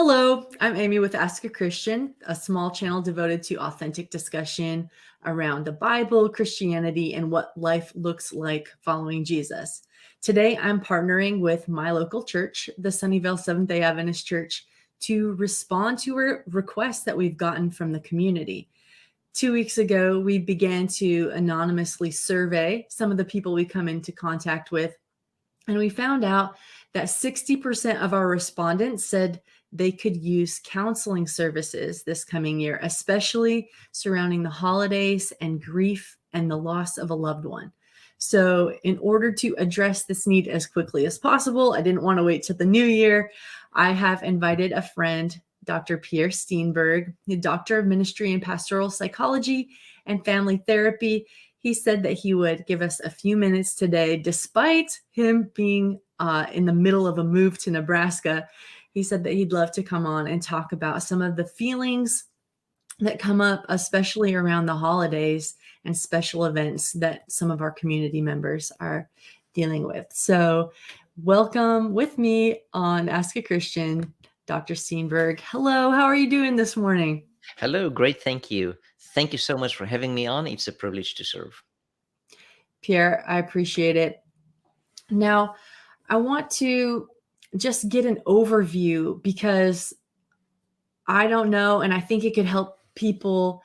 Hello, I'm Amy with Ask a Christian, a small channel devoted to authentic discussion around the Bible, Christianity, and what life looks like following Jesus. Today, I'm partnering with my local church, the Sunnyvale Seventh-day Adventist Church, to respond to a request that we've gotten from the community. 2 weeks ago, we began to anonymously survey some of the people we come into contact with, and we found out that 60% of our respondents said they could use counseling services this coming year, especially surrounding the holidays and grief and the loss of a loved one. So, in order to address this need as quickly as possible, I didn't want to wait till the new year. I have invited a friend, Dr. Pierre Steenberg, the doctor of ministry and pastoral psychology and family therapy. He said that he would give us a few minutes today, despite him being in the middle of a move to Nebraska. He said that he'd love to come on and talk about some of the feelings that come up, especially around the holidays and special events that some of our community members are dealing with. So welcome with me on Ask a Christian, Dr. Steenberg. Hello, how are you doing this morning? Hello, great, thank you. Thank you so much for having me on. It's a privilege to serve. Pierre, I appreciate it. Now, I want to just get an overview because I don't know, and I think it could help people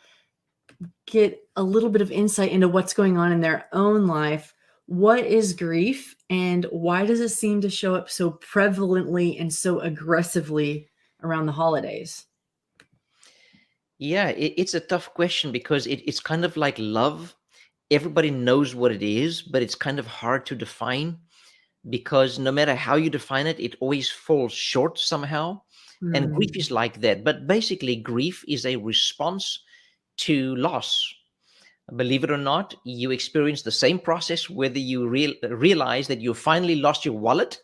get a little bit of insight into what's going on in their own life. What is grief, and why does it seem to show up so prevalently and so aggressively around the holidays? Yeah, it's a tough question because it's kind of like love. Everybody knows what it is, but it's kind of hard to define because no matter how you define it, it always falls short somehow. And grief is like that. But basically, grief is a response to loss. Believe it or not, you experience the same process whether you realize that you finally lost your wallet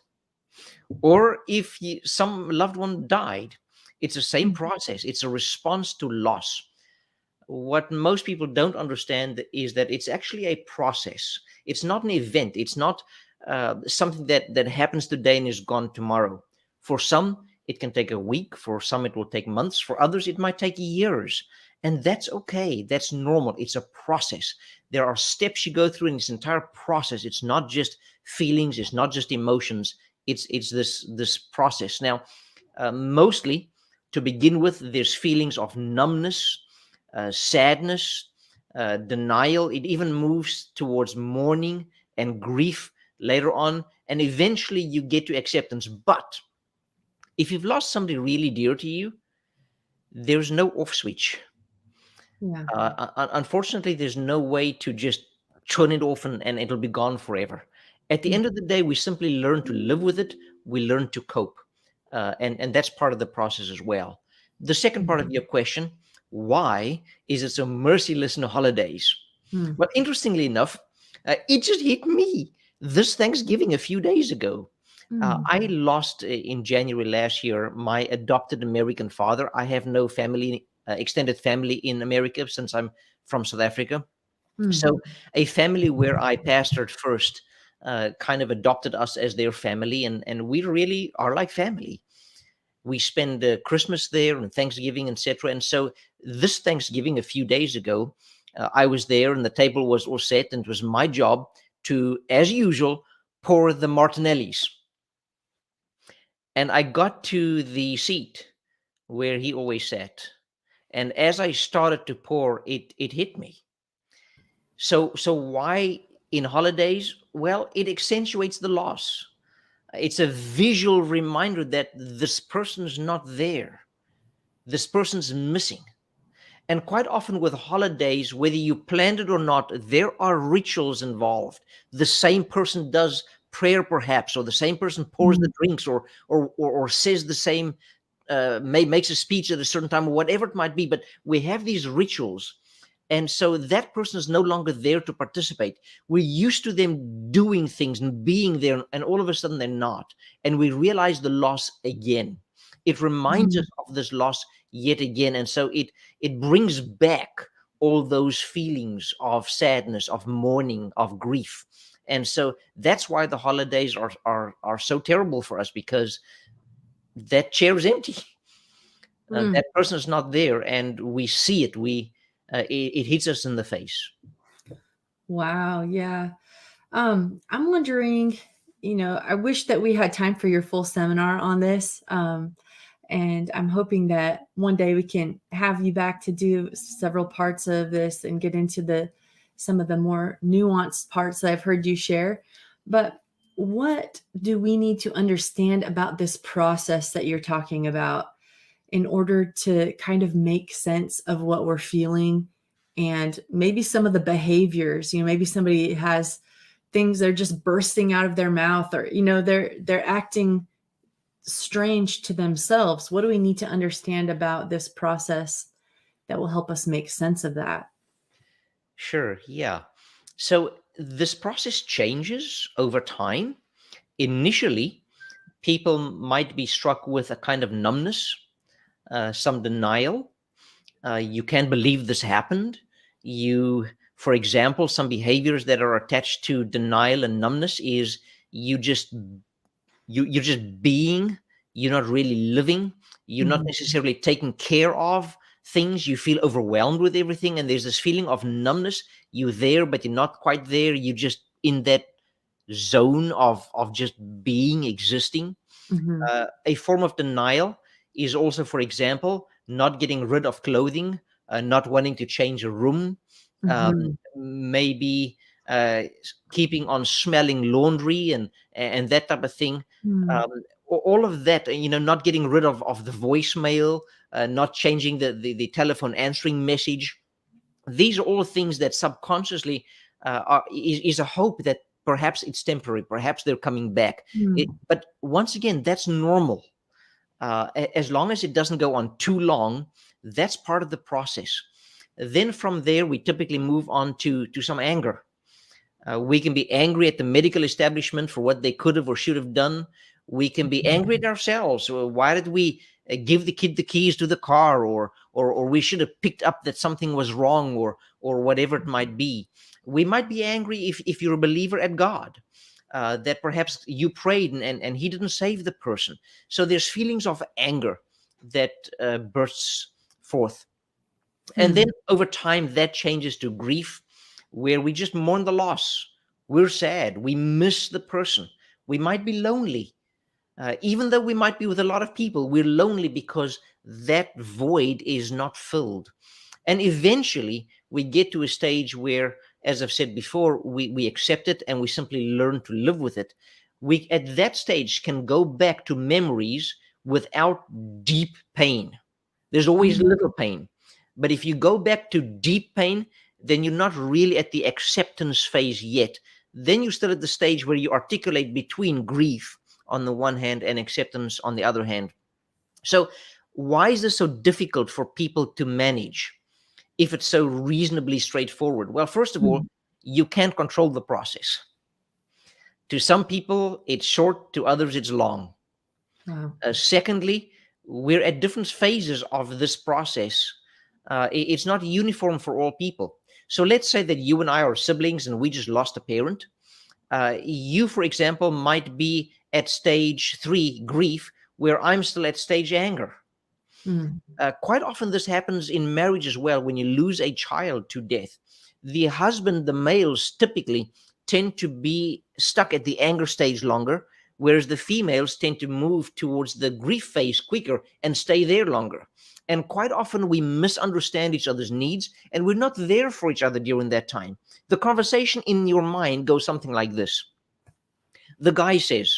or if some loved one died. It's the same process. It's a response to loss. What most people don't understand is that it's actually a process. It's not an event. It's not something that happens today and is gone tomorrow. For some, it can take a week. For some, it will take months. For others, it might take years. And that's okay. That's normal. It's a process. There are steps you go through in this entire process. It's not just feelings. It's not just emotions. It's this process. Now, mostly to begin with, there's feelings of numbness, sadness, denial. It even moves towards mourning and grief later on, and eventually you get to acceptance. But if you've lost somebody really dear to you, there's no off switch. Yeah. Unfortunately, there's no way to just turn it off and it'll be gone forever. At the end of the day, we simply learn to live with it. We learn to cope. And that's part of the process as well. The second part of your question, why is it so merciless in the holidays? Mm. Well, interestingly enough, it just hit me this Thanksgiving a few days ago. I lost in January last year my adopted American father. I have no family, extended family in America since I'm from South Africa. So a family where I pastored first kind of adopted us as their family, and we really are like family. We spend Christmas there and Thanksgiving, etc. And so this Thanksgiving a few days ago, I was there and the table was all set, and it was my job to, as usual, pour the Martinellis. And I got to the seat where he always sat. And as I started to pour, it hit me. So why in holidays? Well, it accentuates the loss. It's a visual reminder that this person's not there. This person's missing. And quite often with holidays, whether you planned it or not, there are rituals involved. The same person does prayer perhaps, or the same person pours the drinks or says the same, makes a speech at a certain time or whatever it might be. But we have these rituals. And so that person is no longer there to participate. We're used to them doing things and being there, and all of a sudden they're not. And we realize the loss again. It reminds us of this loss yet again. And so it brings back all those feelings of sadness, of mourning, of grief. And so that's why the holidays are so terrible for us, because that chair is empty. Mm. that person is not there, and we see it. It hits us in the face. Wow. Yeah. I'm wondering, I wish that we had time for your full seminar on this. And I'm hoping that one day we can have you back to do several parts of this and get into some of the more nuanced parts that I've heard you share. But what do we need to understand about this process that you're talking about in order to kind of make sense of what we're feeling and maybe some of the behaviors? Maybe somebody has things that are just bursting out of their mouth, or they're acting strange to themselves. What do we need to understand about this process that will help us make sense of that? Sure, yeah. So this process changes over time. Initially, people might be struck with a kind of numbness, some denial. You can't believe this happened. For example, some behaviors that are attached to denial and numbness is you just you're just being. You're not really living. You're not Mhm. necessarily taking care of things. You feel overwhelmed with everything, and there's this feeling of numbness. You're there, but you're not quite there. You're just in that zone of just being, existing. Mhm. A form of denial is also, for example, not getting rid of clothing, not wanting to change a room, um, Mhm. maybe keeping on smelling laundry and that type of thing. Mm. Um, all of that, not getting rid of the voicemail, not changing the telephone answering message. These are all things that subconsciously is a hope that perhaps it's temporary, perhaps they're coming back. Mm. But once again, that's normal. As long as it doesn't go on too long, that's part of the process. Then from there, we typically move on to some anger. We can be angry at the medical establishment for what they could have or should have done. We can be angry at ourselves. Why did we give the kid the keys to the car, or we should have picked up that something was wrong, or whatever it might be. We might be angry if you're a believer at God, that perhaps you prayed and He didn't save the person. So there's feelings of anger that bursts forth. And then Mm. over time, that changes to grief, where we just mourn the loss. We're sad. We miss the person. We might be lonely. Even though we might be with a lot of people, we're lonely because that void is not filled. And eventually, we get to a stage where, as I've said before, we accept it and we simply learn to live with it. We, at that stage, can go back to memories without deep pain. There's always Mm. little pain. But if you go back to deep pain, then you're not really at the acceptance phase yet. Then you're still at the stage where you articulate between grief on the one hand and acceptance on the other hand. So, why is this so difficult for people to manage if it's so reasonably straightforward? Well, first of all, Mm. you can't control the process. To some people, it's short, to others, it's long. Wow. Secondly, we're at different phases of this process. It's not uniform for all people. So let's say that you and I are siblings and we just lost a parent. You, for example, might be at stage 3 grief, where I'm still at stage anger. Mm. Quite often, this happens in marriage as well. When you lose a child to death, the husband, the males, typically tend to be stuck at the anger stage longer, whereas the females tend to move towards the grief phase quicker and stay there longer. And quite often, we misunderstand each other's needs, and we're not there for each other during that time. The conversation in your mind goes something like this. The guy says,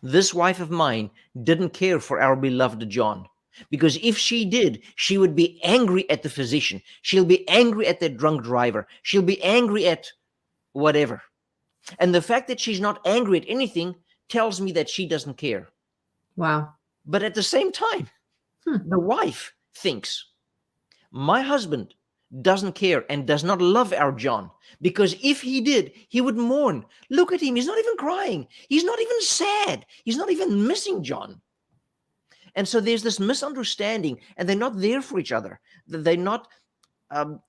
"This wife of mine didn't care for our beloved John. Because if she did, she would be angry at the physician. She'll be angry at the drunk driver. She'll be angry at whatever. And the fact that she's not angry at anything tells me that she doesn't care." Wow. But at the same time, Hmm. the wife thinks, "My husband doesn't care and does not love our John, because if he did, he would mourn. Look at him. He's not even crying. He's not even sad. He's not even missing John." And so there's this misunderstanding, and they're not there for each other. They're not um,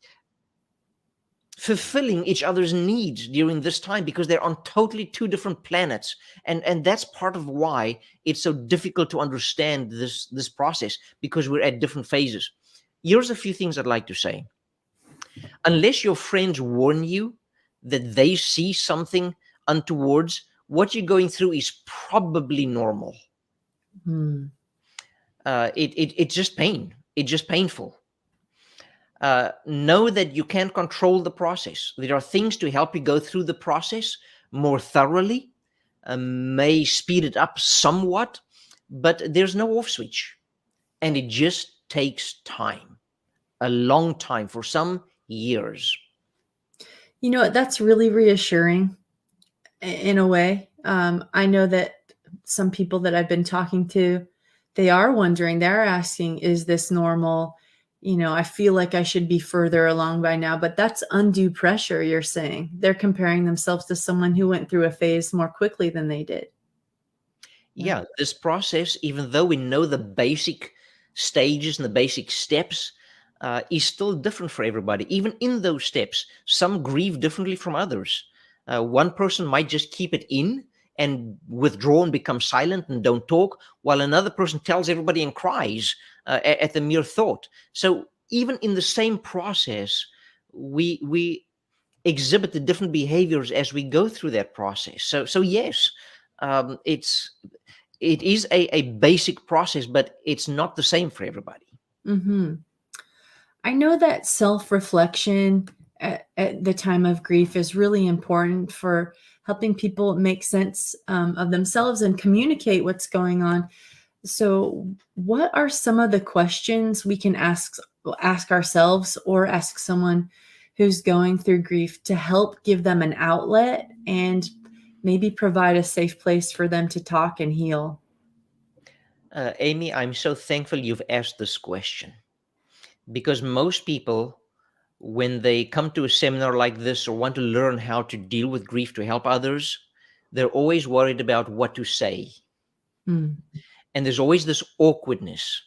fulfilling each other's needs during this time, because they're on totally two different planets. And that's part of why it's so difficult to understand this process, because we're at different phases. Here's a few things I'd like to say. Unless your friends warn you that they see something untowards, what you're going through is probably normal. Hmm. It's just pain. It's just painful. Know that you can't control the process. There are things to help you go through the process more thoroughly, may speed it up somewhat, but there's no off switch. And it just takes time, a long time, for some years. You know, that's really reassuring in a way. I know that some people that I've been talking to, they are wondering, they're asking, is this normal? You know, I feel like I should be further along by now, but that's undue pressure, you're saying. They're comparing themselves to someone who went through a phase more quickly than they did. Yeah, this process, even though we know the basic stages and the basic steps, is still different for everybody. Even in those steps, some grieve differently from others. One person might just keep it in and withdraw and become silent and don't talk, while another person tells everybody and cries at the mere thought. So even in the same process, we exhibit the different behaviors as we go through that process. So yes, it is a basic process, but it's not the same for everybody. Hmm. I know that self-reflection at the time of grief is really important for helping people make sense of themselves and communicate what's going on. So, what are some of the questions we can ask ourselves or ask someone who's going through grief to help give them an outlet and maybe provide a safe place for them to talk and heal? Amy, I'm so thankful you've asked this question, because most people, when they come to a seminar like this or want to learn how to deal with grief to help others, they're always worried about what to say. Mm. And there's always this awkwardness.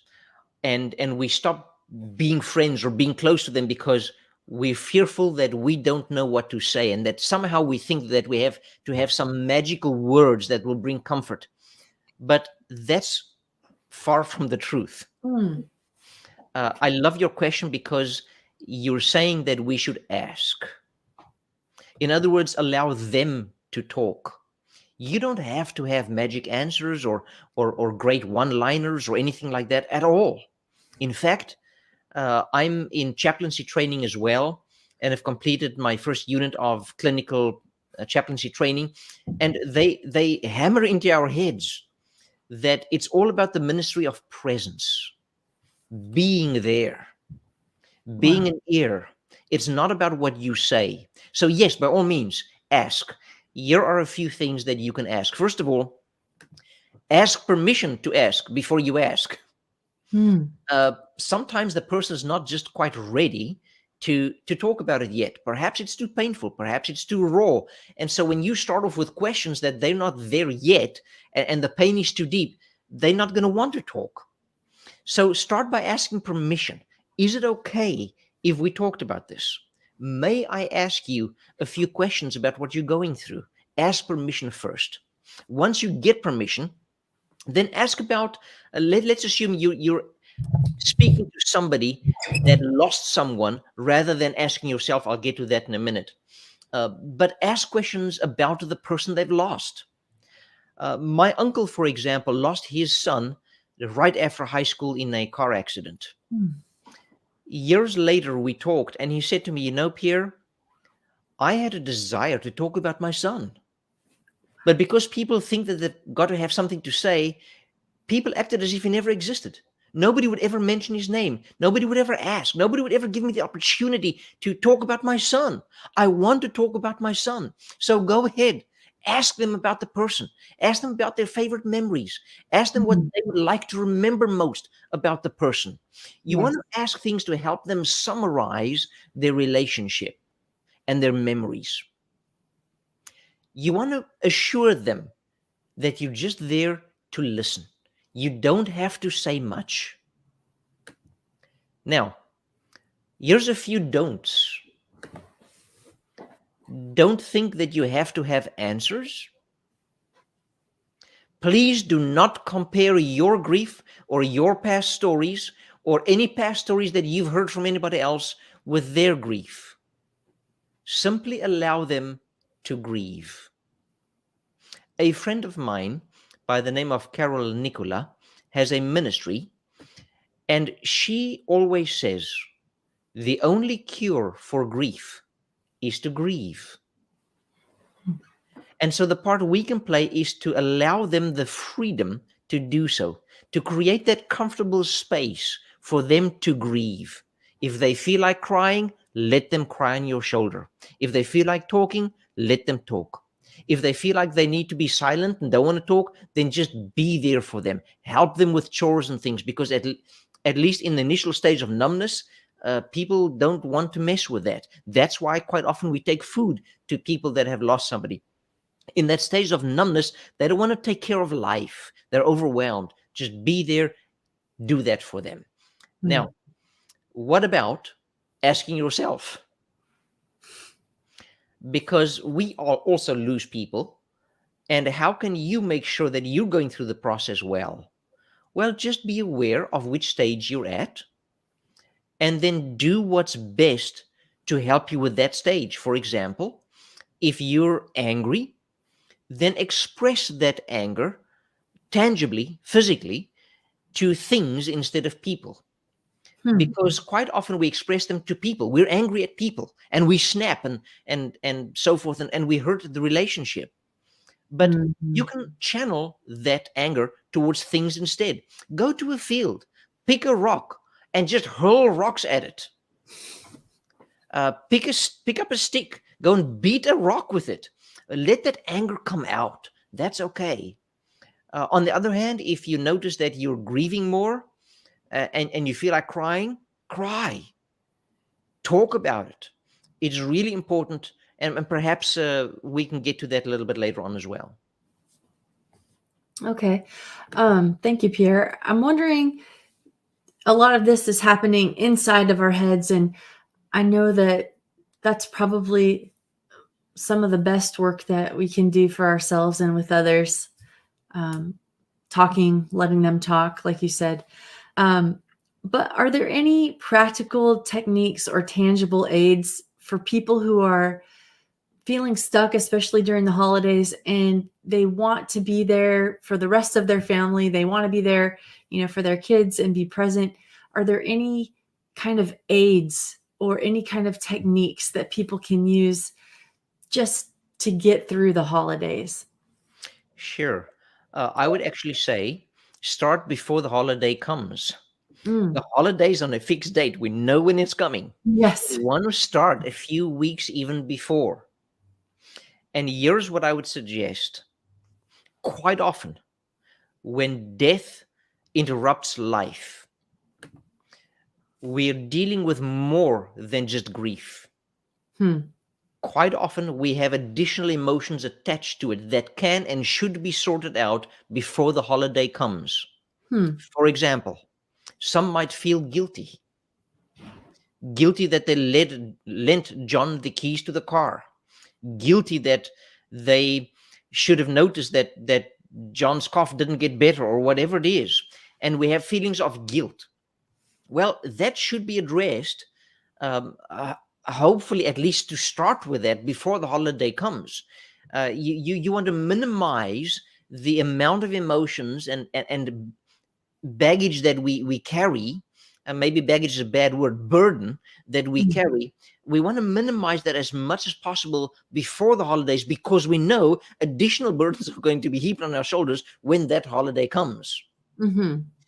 And we stop being friends or being close to them because we're fearful that we don't know what to say, and that somehow we think that we have to have some magical words that will bring comfort. But that's far from the truth. Mm. I love your question, because you're saying that we should ask. In other words, allow them to talk. You don't have to have magic answers or great one-liners or anything like that at all. In fact, I'm in chaplaincy training as well, and have completed my first unit of clinical chaplaincy training. And they hammer into our heads that it's all about the ministry of presence, being there, being Wow. an ear. It's not about what you say. So yes, by all means, ask. Here are a few things that you can ask. First of all, ask permission to ask before you ask. Mm. Sometimes the person is not just quite ready to talk about it yet. Perhaps it's too painful. Perhaps it's too raw. And so when you start off with questions that they're not there yet, and the pain is too deep, they're not going to want to talk. So start by asking permission. Is it okay if we talked about this? May I ask you a few questions about what you're going through? Ask permission first. Once you get permission, then ask about, let's assume you're speaking to somebody that lost someone, rather than asking yourself, I'll get to that in a minute. But ask questions about the person they've lost. My uncle, for example, lost his son right after high school in a car accident. Mm. Years later, we talked, and he said to me, Pierre, I had a desire to talk about my son. But because people think that they've got to have something to say, people acted as if he never existed. Nobody would ever mention his name. Nobody would ever ask. Nobody would ever give me the opportunity to talk about my son. I want to talk about my son. So go ahead. Ask them about the person. Ask them about their favorite memories. Ask them what Mhm. they would like to remember most about the person. You Yeah. want to ask things to help them summarize their relationship and their memories. You want to assure them that you're just there to listen. You don't have to say much. Now, here's a few don'ts. Don't think that you have to have answers. Please do not compare your grief or your past stories or any past stories that you've heard from anybody else with their grief. Simply allow them to grieve. A friend of mine by the name of Nicola has a ministry, and she always says the only cure for grief is to grieve. And so the part we can play is to allow them the freedom to do so, to create that comfortable space for them to grieve. If they feel like crying, let them cry on your shoulder. If they feel like talking, let them talk. If they feel like they need to be silent and don't want to talk, then just be there for them. Help them with chores and things, because at least in the initial stage of numbness, people don't want to mess with that. That's why quite often we take food to people that have lost somebody. In that stage of numbness, they don't want to take care of life. They're overwhelmed. Just be there, do that for them. Now, what about asking yourself? Because we all also lose people. And how can you make sure that you're going through the process well? Well, just be aware of which stage you're at, and then do what's best to help you with that stage. For example, if you're angry, then express that anger tangibly, physically, to things instead of people. Because quite often we express them to people. We're angry at people and we snap and so forth, and we hurt the relationship. But you can channel that anger towards things instead. Go to a field, pick a rock, and just hurl rocks at it. Pick up a stick, go and beat a rock with it. Let that anger come out. That's okay. On the other hand, if you notice that you're grieving more and you feel like crying, cry. Talk about it. It's really important. And perhaps we can get to that a little bit later on as well. Okay. Thank you, Pierre. I'm wondering, a lot of this is happening inside of our heads, and I know that that's probably some of the best work that we can do for ourselves and with others. Talking, letting them talk, like you said. But are there any practical techniques or tangible aids for people who are feeling stuck, especially during the holidays, and they want to be there for the rest of their family? They want to be there, for their kids and be present. Are there any kind of aids or any kind of techniques that people can use just to get through the holidays? Sure. I would actually say start before the holiday comes. The holiday's on a fixed date. We know when it's coming. Yes. You want to start a few weeks even before. And here's what I would suggest. Quite often, when death interrupts life, we're dealing with more than just grief. Quite often, we have additional emotions attached to it that can and should be sorted out before the holiday comes. For example, some might feel guilty that they lent John the keys to the car, guilty that they should have noticed that John's cough didn't get better, or whatever it is. And we have feelings of guilt. Well, that should be addressed, hopefully at least to start with that before the holiday comes. You want to minimize the amount of emotions and baggage that we carry, and maybe baggage is a bad word, burden that we carry. We want to minimize that as much as possible before the holidays, because we know additional burdens are going to be heaped on our shoulders when that holiday comes.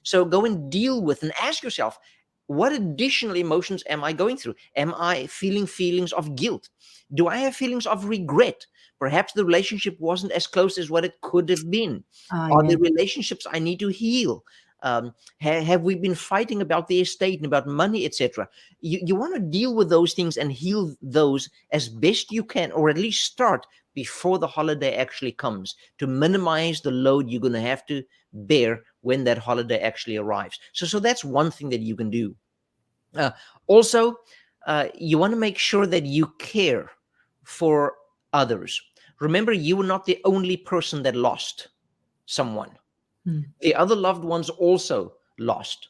So go and deal with and ask yourself, what additional emotions am I going through? Am I feeling feelings of guilt? Do I have feelings of regret? Perhaps the relationship wasn't as close as what it could have been. Are there relationships I need to heal? Have we been fighting about the estate and about money, etc.? You want to deal with those things and heal those as best you can, or at least start before the holiday actually comes, to minimize the load you're going to have to bear when that holiday actually arrives. So that's one thing that you can do. Also, you want to make sure that you care for others. Remember, you were not the only person that lost someone. The other loved ones also lost.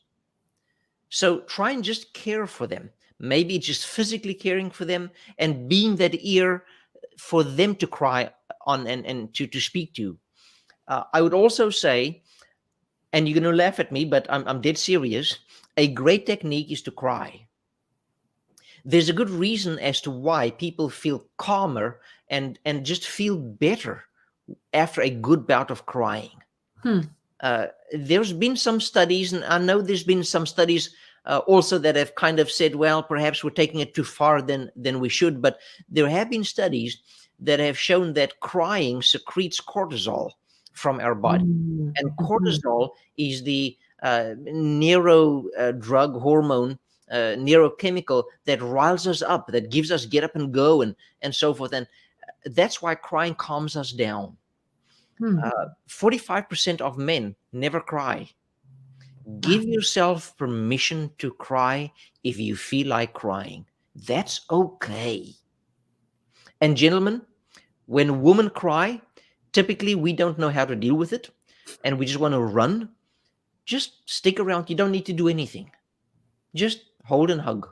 So try and just care for them. Maybe just physically caring for them and being that ear for them to cry on and to speak to. I would also say, and you're going to laugh at me, but I'm dead serious. A great technique is to cry. There's a good reason as to why people feel calmer and just feel better after a good bout of crying. There's been some studies, and I know there's been some studies also that have kind of said, well, perhaps we're taking it too far than we should. But there have been studies that have shown that crying secretes cortisol from our body. And cortisol is the neuro drug hormone, neurochemical that riles us up, that gives us get up and go and so forth. And that's why crying calms us down. 45% of men never cry. Give yourself permission to cry if you feel like crying. That's okay. And gentlemen, when women cry, typically we don't know how to deal with it and we just want to run. Just stick around. You don't need to do anything. Just hold and hug.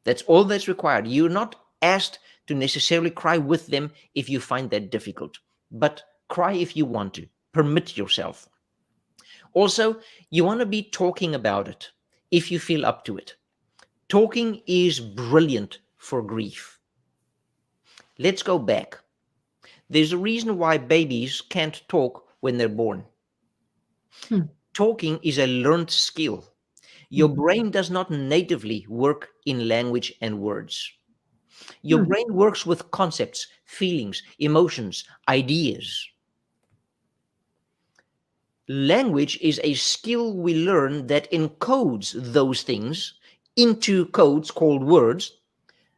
That's all that's required. You're not asked to necessarily cry with them if you find that difficult, but cry if you want to. Permit yourself. Also, you want to be talking about it if you feel up to it. Talking is brilliant for grief. Let's go back. There's a reason why babies can't talk when they're born. Talking is a learned skill. Your brain does not natively work in language and words. Your brain works with concepts, feelings, emotions, ideas. Language is a skill we learn that encodes those things into codes called words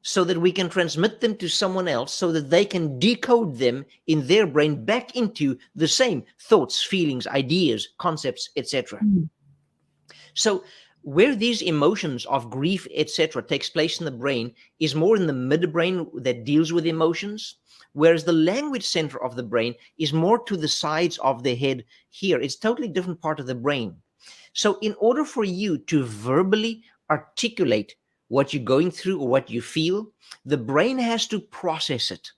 so that we can transmit them to someone else so that they can decode them in their brain back into the same thoughts, feelings, ideas, concepts, etc. So where these emotions of grief, etc., takes place in the brain is more in the midbrain that deals with emotions, whereas the language center of the brain is more to the sides of the head here. It's totally different part of the brain. So in order for you to verbally articulate what you're going through or what you feel, the brain has to process it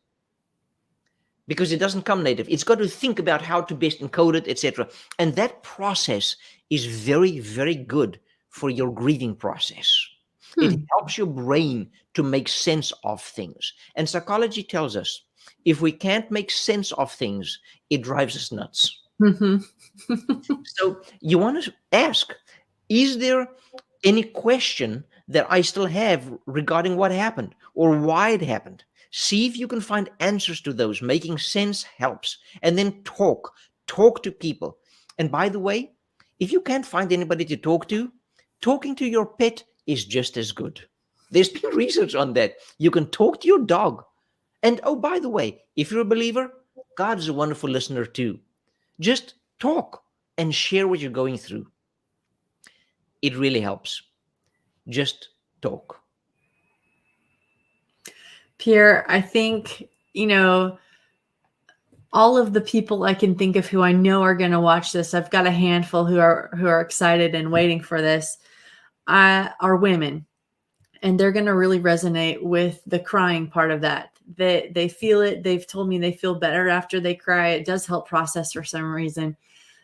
because it doesn't come native. It's got to think about how to best encode it, etc. And that process is very, very good for your grieving process. It helps your brain to make sense of things. And psychology tells us if we can't make sense of things, it drives us nuts. So you want to ask, is there any question that I still have regarding what happened or why it happened? See if you can find answers to those. Making sense helps. And then talk to people. And by the way, if you can't find anybody to talk to, talking to your pet is just as good. There's been research on that. You can talk to your dog. And oh, by the way, if you're a believer, God is a wonderful listener too. Just talk and share what you're going through. It really helps. Just talk. Pierre, I think, all of the people I can think of who I know are going to watch this, I've got a handful who are excited and waiting for this, are women. And they're going to really resonate with the crying part of that. They feel it. They've told me they feel better after they cry. It does help process for some reason.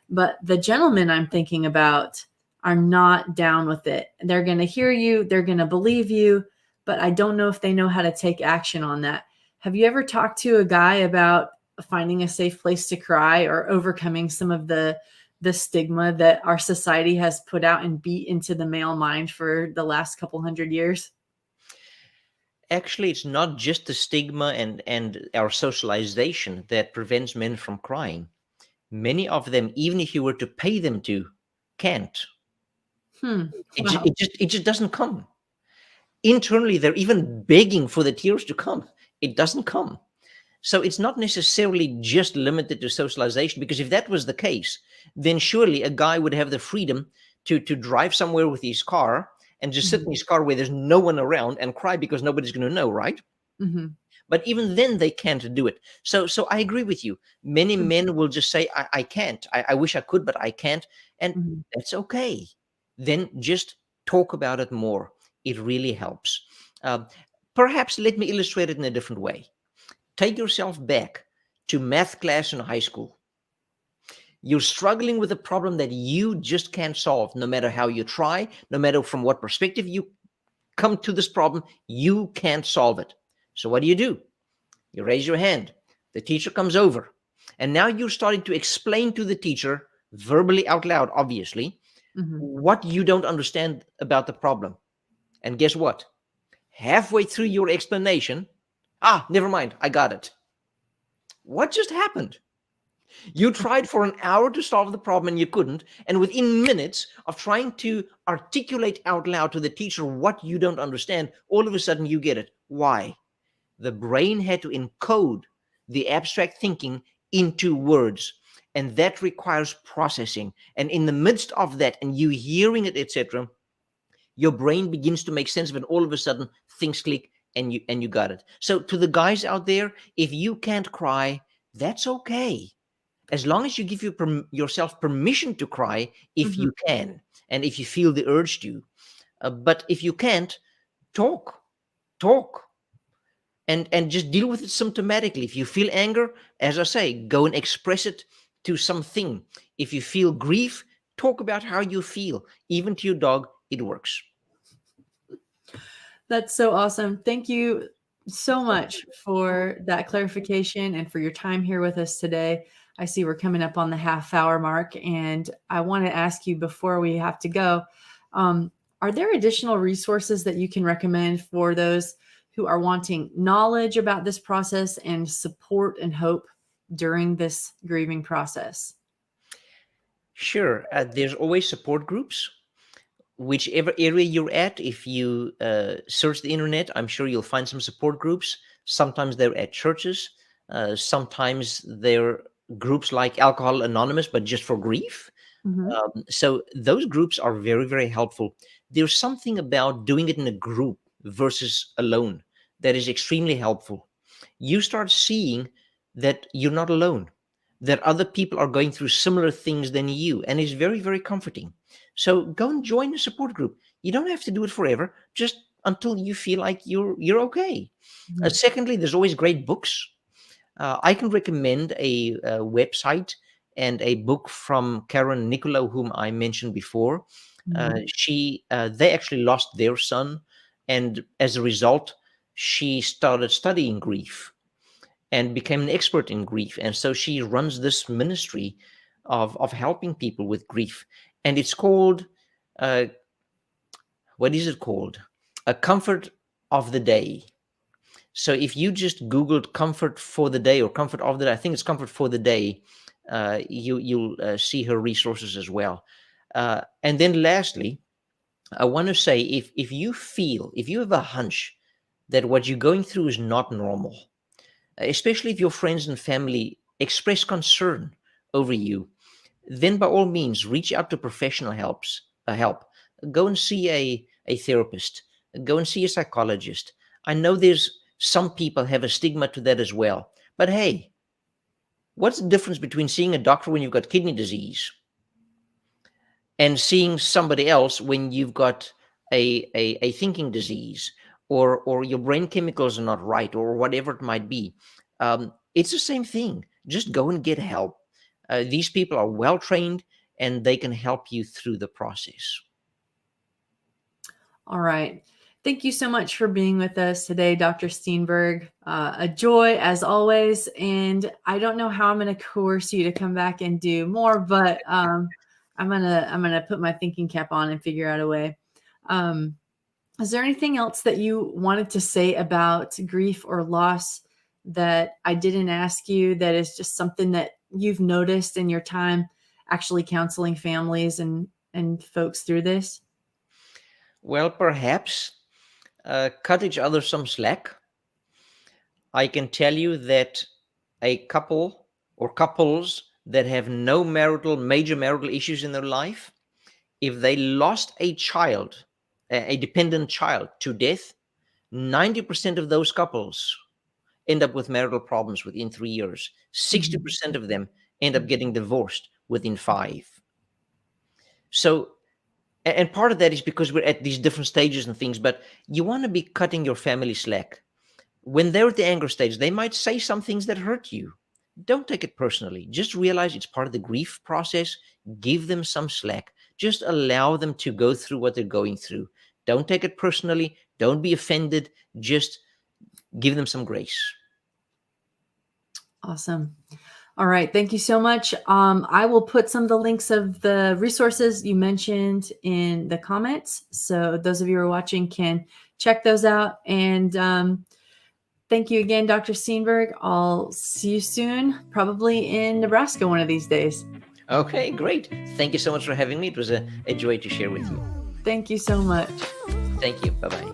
But the gentlemen I'm thinking about are not down with it. They're going to hear you. They're going to believe you. But I don't know if they know how to take action on that. Have you ever talked to a guy about finding a safe place to cry or overcoming some of the stigma that our society has put out and beat into the male mind for the last couple hundred years? Actually, it's not just the stigma and our socialization that prevents men from crying. Many of them, even if you were to pay them to, can't. It just doesn't come. Internally, they're even begging for the tears to come. It doesn't come. So it's not necessarily just limited to socialization, because if that was the case, then surely a guy would have the freedom to drive somewhere with his car and just sit in his car where there's no one around and cry because nobody's going to know, right? But even then, they can't do it. So I agree with you. Many men will just say, I can't. I wish I could, but I can't. And Mhm. that's okay. Then just talk about it more. It really helps. Um, Perhaps let me illustrate it in a different way. Take yourself back to math class in high school. You're struggling with a problem that you just can't solve, no matter how you try, no matter from what perspective you come to this problem, you can't solve it. So what do? You raise your hand. The teacher comes over. And now you're starting to explain to the teacher, verbally out loud, obviously, Mhm. what you don't understand about the problem. And guess what? Halfway through your explanation, never mind, I got it. What just happened? You tried for an hour to solve the problem and you couldn't. And within minutes of trying to articulate out loud to the teacher what you don't understand, all of a sudden you get it. Why? The brain had to encode the abstract thinking into words. And that requires processing. And in the midst of that, and you hearing it, etc., your brain begins to make sense of it. All of a sudden, things click and you got it. So to the guys out there, if you can't cry, that's okay, as long as you give yourself permission to cry if Mhm. you can and if you feel the urge to. But if you can't, talk, talk, and just deal with it symptomatically. If you feel anger, as I say, go and express it to something. If you feel grief, talk about how you feel. Even to your dog, it works. That's so awesome. Thank you so much for that clarification and for your time here with us today. I see we're coming up on the half-hour mark, and I want to ask you before we have to go, um, are there additional resources that you can recommend for those who are wanting knowledge about this process and support and hope during this grieving process? Sure, there's always support groups. Whichever area you're at, if you search the internet, I'm sure you'll find some support groups. Sometimes they're at churches. Sometimes they're groups like Alcohol Anonymous, but just for grief. Mhm. So those groups are very, very helpful. There's something about doing it in a group versus alone that is extremely helpful. You start seeing that you're not alone, that other people are going through similar things than you, and it's very, very comforting. So go and join a support group. You don't have to do it forever, just until you feel like you're okay. Mhm. Secondly, there's always great books. I can recommend a website and a book from Karen Nicola, whom I mentioned before. Mhm. They actually lost their son, and as a result, she started studying grief and became an expert in grief. And so she runs this ministry of helping people with grief, and it's called uh, what is it called? A Comfort of the Day. So if you just Googled comfort for the day or comfort of the day, I think it's comfort for the day, you'll see her resources as well. And then lastly, I want to say if you have a hunch that what you're going through is not normal, especially if your friends and family express concern over you, then by all means reach out to professional help. Go and see a therapist, go and see a psychologist. I know there's some people have a stigma to that as well, but hey, what's the difference between seeing a doctor when you've got kidney disease and seeing somebody else when you've got a thinking disease, or your brain chemicals are not right, or whatever it might be? It's the same thing. Just go and get help. These people are well trained and they can help you through the process. All right. Thank you so much for being with us today, Dr. Steenberg. A joy as always. And I don't know how I'm going to coerce you to come back and do more, but I'm gonna put my thinking cap on and figure out a way. Um, is there anything else that you wanted to say about grief or loss that I didn't ask you, that is just something that you've noticed in your time actually counseling families and folks through this? Well, perhaps cut each other some slack. I can tell you that a couple or couples that have no major marital issues in their life, if they lost a child, a dependent child, to death, 90% of those couples end up with marital problems within 3 years. 60% of them end up getting divorced within 5. So, and part of that is because we're at these different stages and things, but you want to be cutting your family slack. When they're at the anger stage, they might say some things that hurt you. Don't take it personally. Just realize it's part of the grief process. Give them some slack. Just allow them to go through what they're going through. Don't take it personally. Don't be offended. Just give them some grace. Awesome. All right. Thank you so much. I will put some of the links of the resources you mentioned in the comments, so those of you who are watching can check those out. And thank you again, Dr. Steenberg. I'll see you soon, probably in Nebraska one of these days. Okay, great. Thank you so much for having me. It was a joy to share with you. Thank you so much. Thank you. Bye-bye.